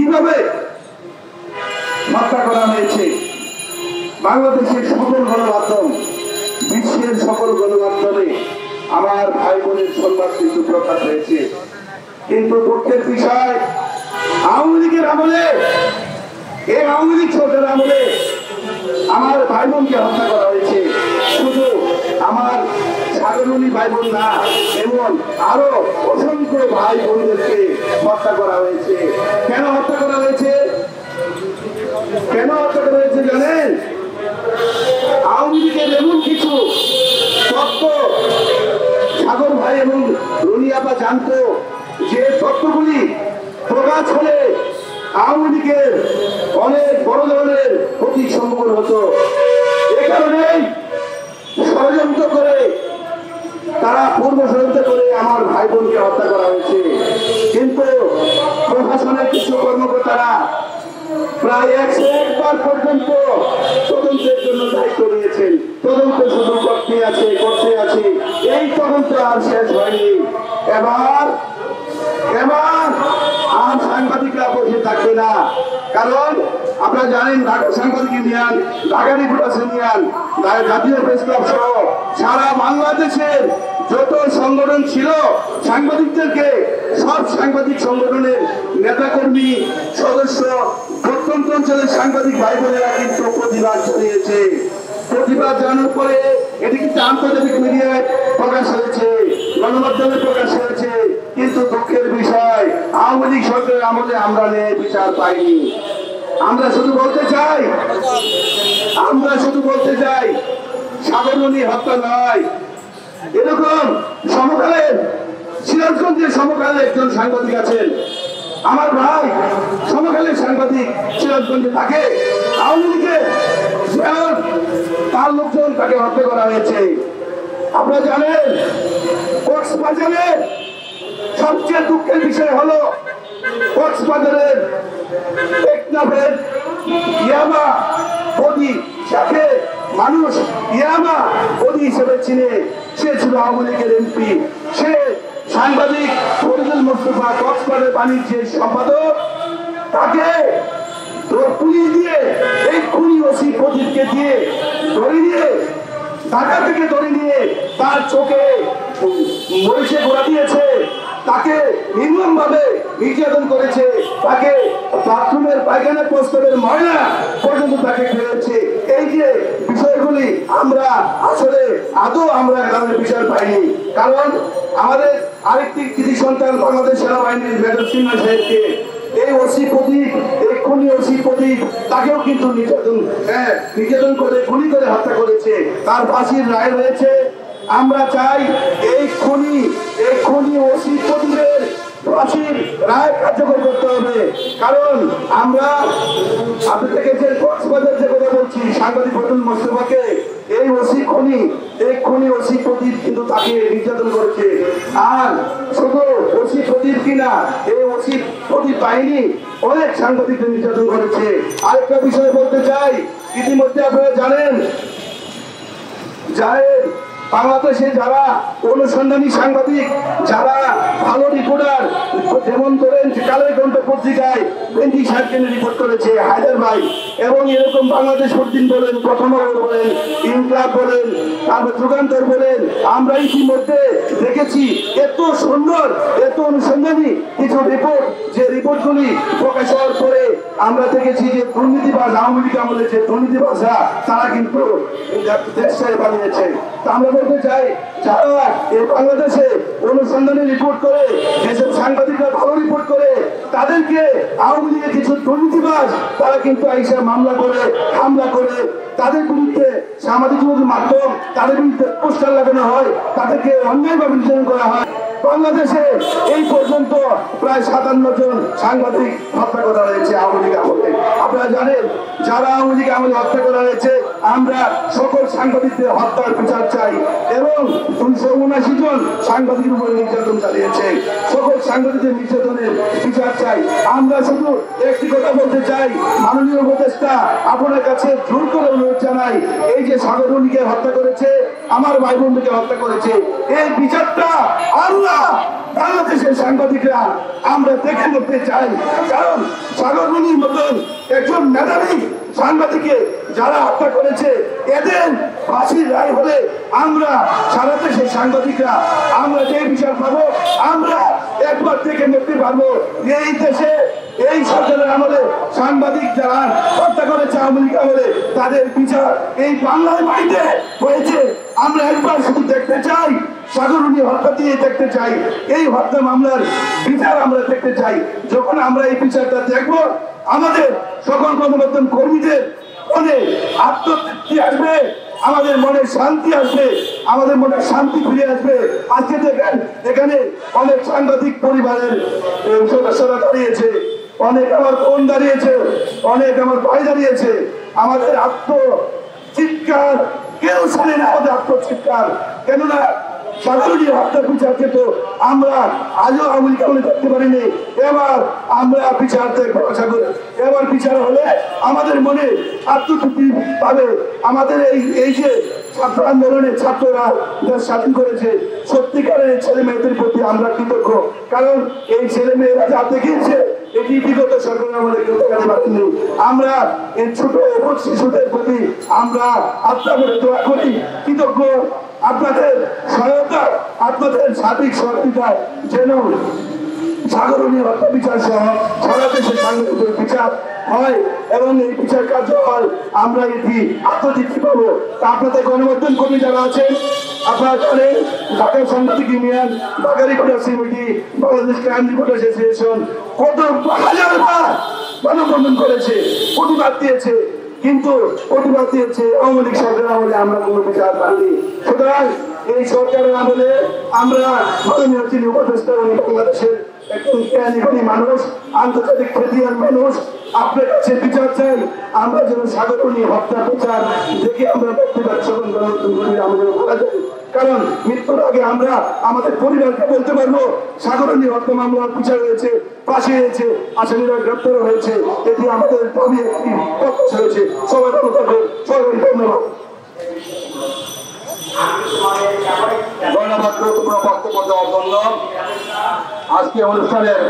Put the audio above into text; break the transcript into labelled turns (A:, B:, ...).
A: কিভাবে হত্যা করা হয়েছে। বাংলাদেশের সকল গণমাধ্যম, বিশ্বের সকল গণমাধ্যমে আমার ভাই বোনের সংবাদ কিন্তু প্রকাশ হয়েছে। কিন্তু দুঃখের বিষয়, আওয়ামী লীগের আমলে, এই আওয়ামী লীগ সরকারের আমলে আমার ভাই বোনকে হত্যা করা হয়েছে। শুধু আমার সাধারণী ভাই বোন না, এমন আরো অসংখ্য ভাই বোনদেরকে হত্যা করা হয়েছে। কেন হত্যা করা হয়েছে? কেন হত্যা করা হয়েছে জানেন? আওয়ামী লীগের এমন কিছু তত্ত্ব সাগর ভাই এবং রুনিয়াপা জানতো, যে তত্ত্বগুলি প্রকাশ হলে আওয়ামী লীগের অনেক বড় ধরনের ক্ষতি সম্ভাবনা হতো। এ কারণেই ষড়যন্ত্র করে, তারা পূর্ব ষড়যন্ত্র করে আমার ভাই বোনকে হত্যা করা হয়েছে। কিন্তু প্রশাসনের কিছু কর্মকর্তারা প্রায় 101 বার পর্যন্ত তদন্তের জন্য দায়িত্ব নিয়েছেন। তদন্ত শুধু করতে আছে। এই তদন্ত আর শেষ হয়নি। এবার আর সাংবাদিকরা বসে থাকবে না। কারণ আপনারা জানেন, ঢাকা সাংবাদিক ইউনিয়ন, ঢাকা রিপোর্টার্স ইউনিয়ন, জাতীয় প্রেস ক্লাব সহ সারা বাংলাদেশের যত সংগঠন ছিল, সাংবাদিকদেরকে, সব সাংবাদিক সংগঠনের নেতাকর্মী, সদস্য, প্রত্যন্ত অঞ্চলের সাংবাদিক ভাই বোনেরা কিন্তু প্রতিবাদ জানিয়েছে। প্রতিবাদ জানানোর পরে এটি কিন্তু আন্তর্জাতিক মিডিয়ায় প্রকাশ হয়েছে, গণমাধ্যমে প্রকাশ হয়েছে। কিন্তু দুঃখের বিষয়, আওয়ামী লীগ সরকারের আমলে আমরা বিচার পাইনি। আমরা শুধু বলতে চাই সাগরনী হত্যা নয়। এরকম সমকালের সিরাজগঞ্জের সমকালে একজন সাংবাদিক আছেন, আমার ভাই সমকালের সাংবাদিক সিরাজগঞ্জে থাকে। আওয়ামী লীগের তার লোকজন, তাকে হত্যা করা হয়েছে। আপনারা জানেন, কক্সবাজারের সবচেয়ে দুঃখের বিষয় হলো কক্সবাজারের টেকনাফের ইয়াবা বডি, যাকে মানুষ ইয়াবা বডি হিসেবে চিনে, সে ছিল আওয়ামী লীগের এমপি। সে সাংবাদিক ফরিদুল মুস্তাফা, কক্সবাজার বাণিজ্যের সম্পাদক। তাকে পুলিশ দিয়ে, এই খুনি ওসি প্রদীপকে দিয়ে ঢাকা থেকে ধরে নিয়ে তার চোখে মরিচে গোড়া দিয়েছে, তাকে নির্মম ভাবে নির্যাতন করেছে, তাকে বাথরুমের পায়খানা প্রস্তাবের ময়লা পর্যন্ত তাকে ফেলেছে। এই যে বিষয়গুলি আমরা আসলে আদৌ আমরা গ্রামের বিচার পাইনি। কারণ আমাদের আরেকটি কৃতি সন্তান বাংলাদেশ সেনাবাহিনীর মেজর সিনহা সাহেবকে এই ওসি প্রদীপ, এই খুনি ওসি প্রদীপ, তাকেও কিন্তু নির্যাতন করে গুলি করে হত্যা করেছে। তার ফাঁসির রায় রয়েছে। আমরা চাই এই খুনি ওসি প্রদীপের ফাঁসির রায় কার্যকর করতে হবে। কারণ আমরা আপনাদের থেকে কক্সবাজার যে কথা বলছি, সাংবাদিক ফরিদুল মুস্তাফাকে এই খুনি ওসি প্রদীপ কিন্তু তাকে নির্যাতন করেছে। আর শুধু ওসি প্রদীপ কিনা, এই ওসি প্রদীপ বাহিনী অনেক সাংবাদিকদের নির্যাতন করেছে। আরেকটা বিষয় বলতে চাই, ইতিমধ্যে আপনারা জানেন বাংলাদেশে যারা অনুসন্ধানী সাংবাদিক, যারা ভালো রিপোর্টার, যেমন ধরেন কালের কণ্ঠ পত্রিকায় বেঞ্জি সাহেবকে রিপোর্ট করেছে হায়দার ভাই, এবং এরকম বাংলাদেশ প্রতিদিন বলেন, প্রথম আলো বলেন, ইনকলাব বলেন, তারপর যুগান্তর বলেন, আমরা ইতিমধ্যে দেখেছি এত সুন্দর, এত অনুসন্ধানী কিছু রিপোর্ট, যে রিপোর্টগুলি প্রকাশ হওয়ার পরে আমরা দেখেছি যে দুর্নীতিবাজ, আওয়ামী লীগ আমলে যে দুর্নীতিবাজরা, তারা কিন্তু দেশ ছেড়ে পালিয়েছে। আমরা বলতে চাই, যারা এই বাংলাদেশে অনুসন্ধানী রিপোর্ট করে, যেসব সাংবাদিকরা ভালো রিপোর্ট করে, তাদেরকে আওয়ামী লীগের কিছু দুর্নীতিবাজ তারা কিন্তু আইসা মামলা করে, হামলা করে, তাদের বিরুদ্ধে সামাজিক মাধ্যম, তাদের বিরুদ্ধে পোস্টার লাগানো হয়, তাদেরকে অন্যায়ভাবে নির্যাতন করা হয়। বাংলাদেশে এই পর্যন্ত প্রায় 57 জন সাংবাদিক হত্যা করা হয়েছে আওয়ামী লীগ আমলে। আপনারা জানেন, যারা আওয়ামী লীগ আমলে হত্যা করা হয়েছে, আমরা সকল সাংবাদিকদের হত্যার বিচার চাই। এবং 279 জন সাংবাদিকের উপরে নির্যাতন চালিয়েছে, সকল সাংবাদিকদের নির্যাতনের বিচার চাই। আমরা শুধু একটি কথা বলতে চাই, মাননীয় উপদেষ্টা, আপনার কাছে জোর করে অনুরোধ জানাই, এই যে সাগরনীকে হত্যা করেছে, আমার ভাই বোনকে হত্যা করেছে, এই বিচারটা আল্লাহ বাংলাদেশের সাংবাদিকরা আমরা দেখে নিতে চাই, কারণ সাগরমণির মতন একজন মেধাবী সাংবাদিককে যারা হত্যা করেছে এদের ফাঁসির রায় হলে আমরা সারা দেশের সাংবাদিকরা আমরা যে বিচার পাবো, আমরা একবার দেখে নিতে পারবো। এই দেশে এই সরকারের আমলে সাংবাদিক যারা হত্যা করেছে আওয়ামী লীগ আমলে তাদের বিচার এই বাংলার মাটিতে হয়েছে। আমরা একবার শুধু দেখতে চাই, সাগরমণি হত্যা দিয়ে দেখতে চাই, এই হত্যা মামলার বিচার আমরা দেখতে চাই। যখন আমরা এই বিচারটা দেখবো আমাদের সকল গণমাধ্যম কর্মীদের মনে আত্মতৃপ্তি আসবে, আমাদের মনে শান্তি আসবে, আমাদের মনে শান্তি ফিরে আসবে। আজকে দেখেন এখানে অনেক সাংবাদিক পরিবারের সদস্যরা দাঁড়িয়েছে, অনেক আমার বোন দাঁড়িয়েছে, অনেক আমার ভাই দাঁড়িয়েছে। আমাদের আত্মচিৎকার কেউ শুনে না, আমাদের আত্মচিৎকার। কেননা সাগরমণি হত্যার বিচারকে তো আমরা আজও আওয়ামী লীগ আমলে দেখতে পারিনি, এবার আমরা বিচার দেখবো। আশা করি এবার বিচার হলে আমাদের মনে আত্মতৃপ্তি পাবে। আমাদের এই যে ছাত্র আন্দোলনের ছাত্ররা দেশ স্বাধীন করেছে, সত্যিকারের ছেলে মেয়েদের প্রতি আমরা কৃতজ্ঞ, কারণ এই ছেলে মেয়েরা যা দেখিয়েছে এটি বিগত সরকার আমাদের কেউ দেখাতে পারেনি। আমরা এই ছোট শিশুদের প্রতি আমরা আত্মা করে দোয়া করি, কৃতজ্ঞ আপনাদের সহায়তা, আপনাদের সার্বিক সহযোগিতায় যেন সাগরমণি হত্যা বিচার সহ সারা দেশের সাংবাদিকদের বিচার হয় এবং এই বিচার কার্য হয়, আমরা এটি আত্মতৃপ্তি পাবো। তা আপনাদের গণমাধ্যম কর্মী যারা আছেন আপনারা জানেন ঢাকা সাংবাদিক union, Dhaka reporters unity, Bangladesh crime reporters association কত হাজারবার মানববন্ধন করেছে, প্রতিবাদ দিয়েছে, কিন্তু প্রতিবাদ দিয়েছে আওয়ামী লীগ সরকারের আমলে আমরা কোনো বিচার পাইনি। সুতরাং এই সরকারের আমলে আমরা মাননীয় যিনি উপদেষ্টা উনি বাংলাদেশের একজন জ্ঞানী মানুষ, আন্তর্জাতিক খ্যাতিমান মানুষ, আপনার কাছে বিচার চাই। আমরা যেন সাগরমণি হত্যা বিচার দেখে আমরা ব্যক্তিগত সকল আমাদের বলা যায়, কারণ মৃত্যুর আগে আমরা আমাদের পরিবারকে বলতে পারবো সাগরমণি হত্যা মামলার বিচার হয়েছে, ফাঁসি হয়েছে, আসামিরা গ্রেপ্তার হয়েছে, এটি আমাদের দাবি একটি পক্ষ হয়েছে। সবাই ভালো থাকবেন, সবাই ধন্যবাদ।
B: ধন্যবাদ, গুরুত্বপূর্ণ বক্তব্য দেওয়ার জন্য। আজকে অনুষ্ঠানের